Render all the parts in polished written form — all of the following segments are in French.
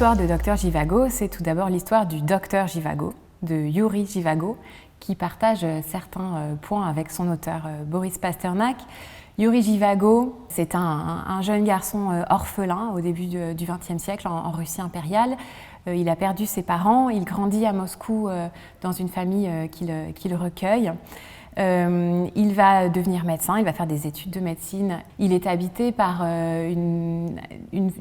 L'histoire de Dr Zhivago, c'est tout d'abord l'histoire du Dr Zhivago, de Yuri Zhivago, qui partage certains points avec son auteur Boris Pasternak. Yuri Zhivago, c'est un jeune garçon orphelin au début du XXe siècle en Russie impériale. Il a perdu ses parents, il grandit à Moscou dans une famille qui le recueille. Il va devenir médecin, il va faire des études de médecine. Il est habité par une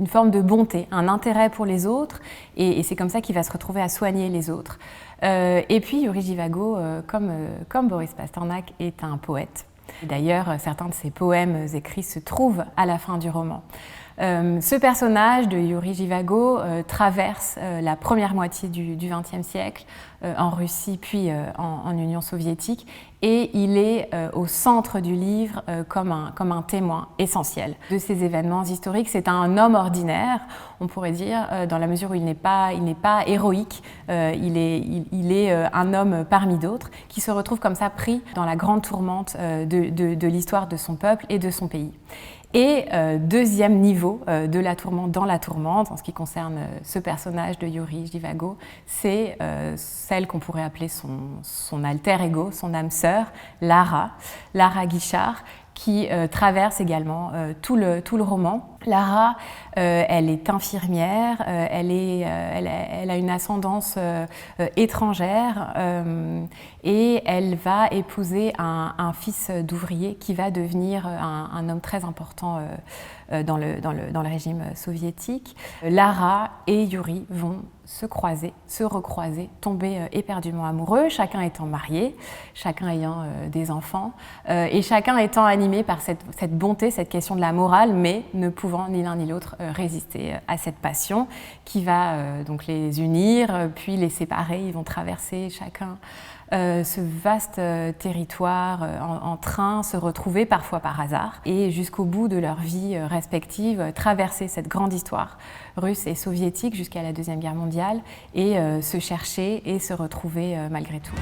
forme de bonté, un intérêt pour les autres, et c'est comme ça qu'il va se retrouver à soigner les autres. Et puis Yuri Zhivago, comme Boris Pasternak, est un poète. D'ailleurs, certains de ses poèmes écrits se trouvent à la fin du roman. Ce personnage de Yuri Zhivago traverse la première moitié du XXe siècle en Russie puis en Union soviétique, et il est au centre du livre comme un témoin essentiel de ces événements historiques. C'est un homme ordinaire, on pourrait dire, dans la mesure où il n'est pas héroïque, il est un homme parmi d'autres qui se retrouve comme ça pris dans la grande tourmente de l'histoire de son peuple et de son pays. Et deuxième niveau de la tourmente dans la tourmente, en ce qui concerne ce personnage de Yuri Zhivago, c'est celle qu'on pourrait appeler son alter ego, son âme sœur, Lara Guichard, qui traverse également tout le roman. Lara, elle est infirmière, elle a une ascendance étrangère et elle va épouser un fils d'ouvrier qui va devenir un homme très important dans le régime soviétique. Lara et Yuri vont se croiser, se recroiser, tomber éperdument amoureux, chacun étant marié, chacun ayant des enfants, et chacun étant animé par cette bonté, cette question de la morale, mais ne pouvant ni l'un ni l'autre résister à cette passion qui va donc les unir, puis les séparer. Ils vont traverser chacun ce vaste territoire en train, se retrouver parfois par hasard, et jusqu'au bout de leur vie respective, traverser cette grande histoire russe et soviétique jusqu'à la Deuxième Guerre mondiale, et se chercher et se retrouver malgré tout.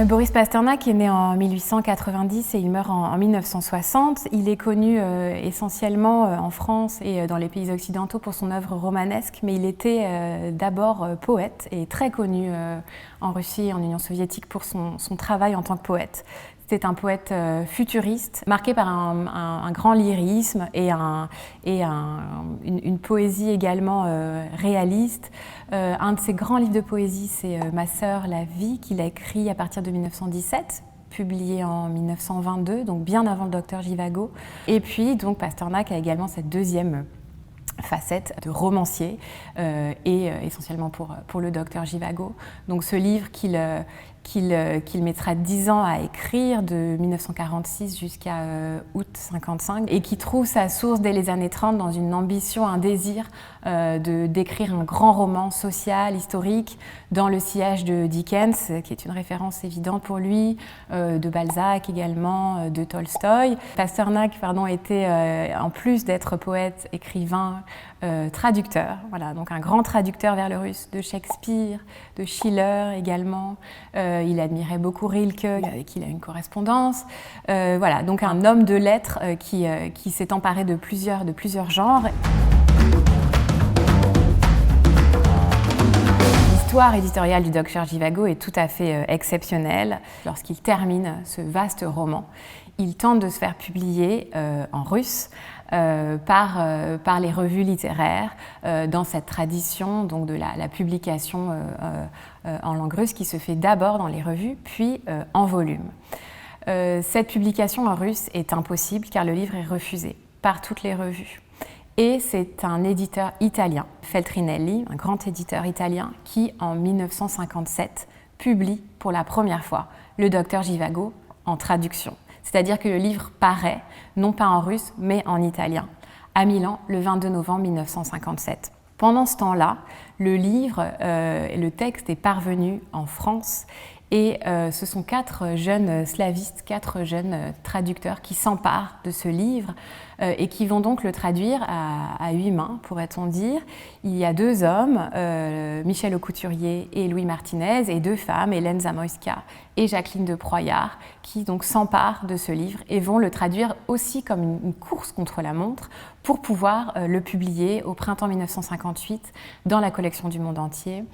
Boris Pasternak est né en 1890 et il meurt en 1960. Il est connu essentiellement en France et dans les pays occidentaux pour son œuvre romanesque, mais il était d'abord poète et très connu en Russie et en Union soviétique pour son travail en tant que poète. C'était un poète futuriste, marqué par un grand lyrisme et une poésie également réaliste. Un de ses grands livres de poésie, c'est Ma sœur, la vie, qu'il a écrit à partir de 1917, publié en 1922, donc bien avant le Dr Zhivago. Et puis, donc, Pasternak a également cette deuxième facette de romancier, et essentiellement pour le Dr Zhivago. Donc ce livre qu'il mettra 10 ans à écrire, de 1946 jusqu'à août 1955, et qui trouve sa source dès les années 30 dans une ambition, un désir d'écrire un grand roman social, historique, dans le sillage de Dickens, qui est une référence évidente pour lui, de Balzac également, de Tolstoï. Pasternak, était, en plus d'être poète, écrivain, traducteur, voilà, donc un grand traducteur vers le russe de Shakespeare, de Schiller également. Il admirait beaucoup Rilke, avec qui il a une correspondance. Voilà, donc un homme de lettres qui s'est emparé de plusieurs genres. L'histoire éditoriale du Dr Zhivago est tout à fait exceptionnelle. Lorsqu'il termine ce vaste roman, il tente de se faire publier en russe par les revues littéraires, dans cette tradition donc, de la publication en langue russe qui se fait d'abord dans les revues, puis en volume. Cette publication en russe est impossible car le livre est refusé par toutes les revues. Et c'est un éditeur italien, Feltrinelli, un grand éditeur italien, qui en 1957 publie pour la première fois le Dr Zhivago en traduction. C'est-à-dire que le livre paraît, non pas en russe, mais en italien, à Milan, le 22 novembre 1957. Pendant ce temps-là, le livre, le texte est parvenu en France, et ce sont 4 jeunes slavistes, 4 jeunes traducteurs qui s'emparent de ce livre et qui vont donc le traduire à 8 mains, pourrait-on dire. Il y a 2 hommes, Michel Aucouturier et Louis Martinez, et 2 femmes, Hélène Zamoyska et Jacqueline de Proyard, qui donc s'emparent de ce livre et vont le traduire aussi comme une course contre la montre pour pouvoir le publier au printemps 1958 dans la collection du monde entier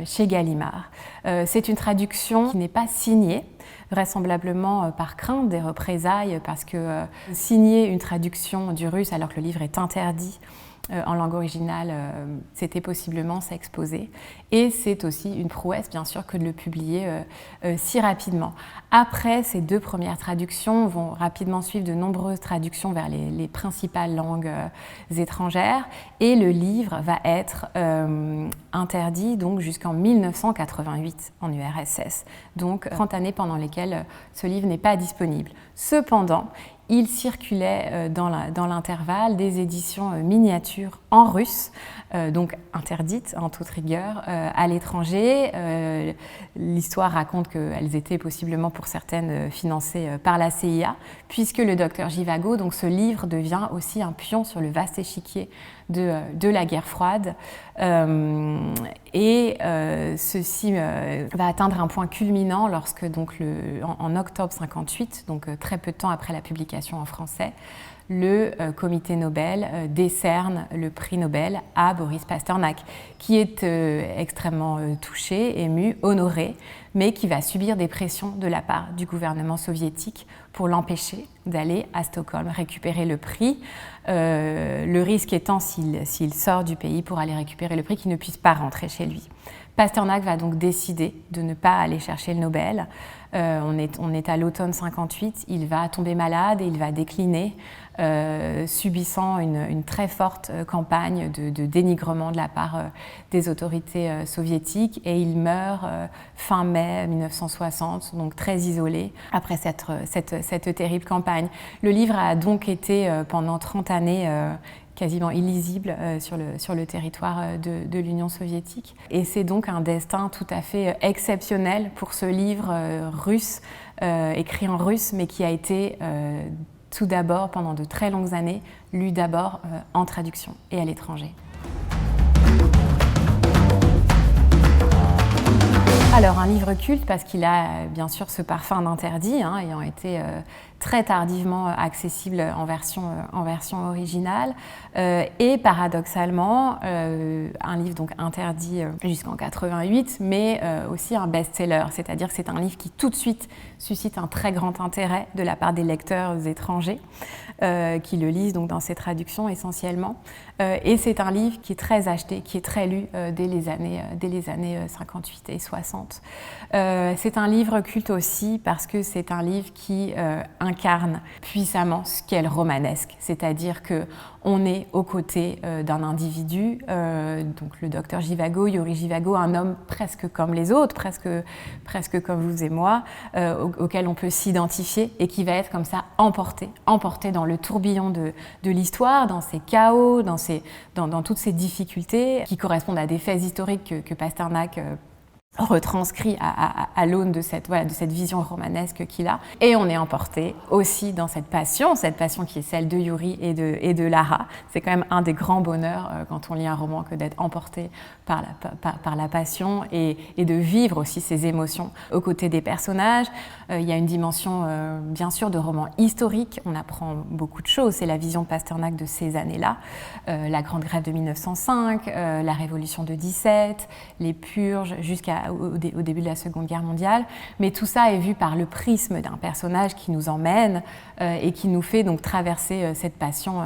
chez Gallimard. C'est une traduction qui n'est pas signée, vraisemblablement par crainte des représailles, parce que signer une traduction du russe alors que le livre est interdit en langue originale, c'était possiblement s'exposer. Et c'est aussi une prouesse, bien sûr, que de le publier si rapidement. Après ces 2 premières traductions, vont rapidement suivre de nombreuses traductions vers les principales langues étrangères, et le livre va être interdit donc jusqu'en 1988 en URSS. Donc 30 années pendant lesquelles ce livre n'est pas disponible. Cependant, il circulait dans l'intervalle des éditions miniatures en russe, donc interdites en toute rigueur, à l'étranger. L'histoire raconte qu'elles étaient possiblement pour certaines financées par la CIA, puisque le docteur Givago, donc ce livre, devient aussi un pion sur le vaste échiquier de la guerre froide. Ceci va atteindre un point culminant lorsque, donc, en octobre 1958, donc très peu de temps après la publication en français, le comité Nobel décerne le prix Nobel à Boris Pasternak, qui est extrêmement touché, ému, honoré, mais qui va subir des pressions de la part du gouvernement soviétique pour l'empêcher d'aller à Stockholm récupérer le prix. Le risque étant, s'il sort du pays pour aller récupérer le prix, qu'il ne puisse pas rentrer chez lui. Pasternak va donc décider de ne pas aller chercher le Nobel. On est à l'automne 58, il va tomber malade et il va décliner, subissant une très forte campagne de dénigrement de la part des autorités soviétiques, et il meurt fin mai 1960, donc très isolé après cette terrible campagne. Le livre a donc été pendant 30 années quasiment illisible sur le territoire de l'Union soviétique. Et c'est donc un destin tout à fait exceptionnel pour ce livre russe, écrit en russe, mais qui a été tout d'abord, pendant de très longues années, lu d'abord en traduction et à l'étranger. Alors, un livre culte parce qu'il a bien sûr ce parfum d'interdit, ayant été très tardivement accessible en version originale, et paradoxalement un livre donc interdit jusqu'en 88, mais aussi un best-seller, c'est-à-dire que c'est un livre qui tout de suite suscite un très grand intérêt de la part des lecteurs étrangers qui le lisent donc dans ses traductions essentiellement, et c'est un livre qui est très acheté, qui est très lu dès les années 58 et 60. C'est un livre culte aussi parce que c'est un livre qui incarne puissamment ce qu'est le romanesque, c'est-à-dire qu'on est aux côtés d'un individu, donc le docteur Givago, Yuri Givago, un homme presque comme les autres, presque comme vous et moi, auquel on peut s'identifier et qui va être comme ça emporté dans le tourbillon de l'histoire, dans ses chaos, dans toutes ces difficultés qui correspondent à des faits historiques que Pasternak retranscrit à l'aune de cette vision romanesque qu'il a. Et on est emporté aussi dans cette passion qui est celle de Yuri et de Lara. C'est quand même un des grands bonheurs quand on lit un roman que d'être emporté par la passion et de vivre aussi ces émotions aux côtés des personnages. Il y a une dimension bien sûr de roman historique, on apprend beaucoup de choses, c'est la vision de Pasternak de ces années-là, la Grande Grève de 1905, la Révolution de 17, les purges jusqu'au début de la Seconde Guerre mondiale, mais tout ça est vu par le prisme d'un personnage qui nous emmène et qui nous fait donc traverser cette passion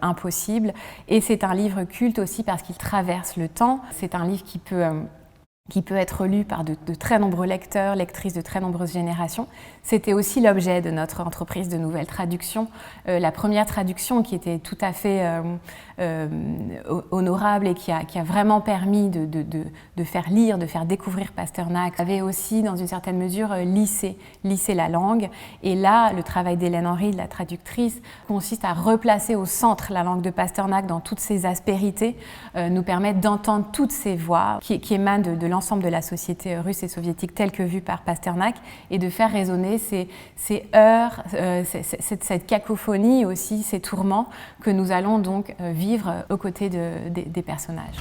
impossible. Et c'est un livre culte aussi parce qu'il traverse le temps, c'est un livre qui peut être lu par de très nombreux lecteurs, lectrices de très nombreuses générations. C'était aussi l'objet de notre entreprise de nouvelles traductions. La première traduction qui était tout à fait honorable et qui a vraiment permis de faire lire, de faire découvrir Pasternak, avait aussi, dans une certaine mesure, lissé la langue. Et là, le travail d'Hélène Henry, de la traductrice, consiste à replacer au centre la langue de Pasternak dans toutes ses aspérités, nous permettre d'entendre toutes ces voix qui émanent de l'ensemble de la société russe et soviétique telle que vue par Pasternak et de faire résonner ces heurts, cette cacophonie aussi, ces tourments que nous allons donc vivre aux côtés des personnages.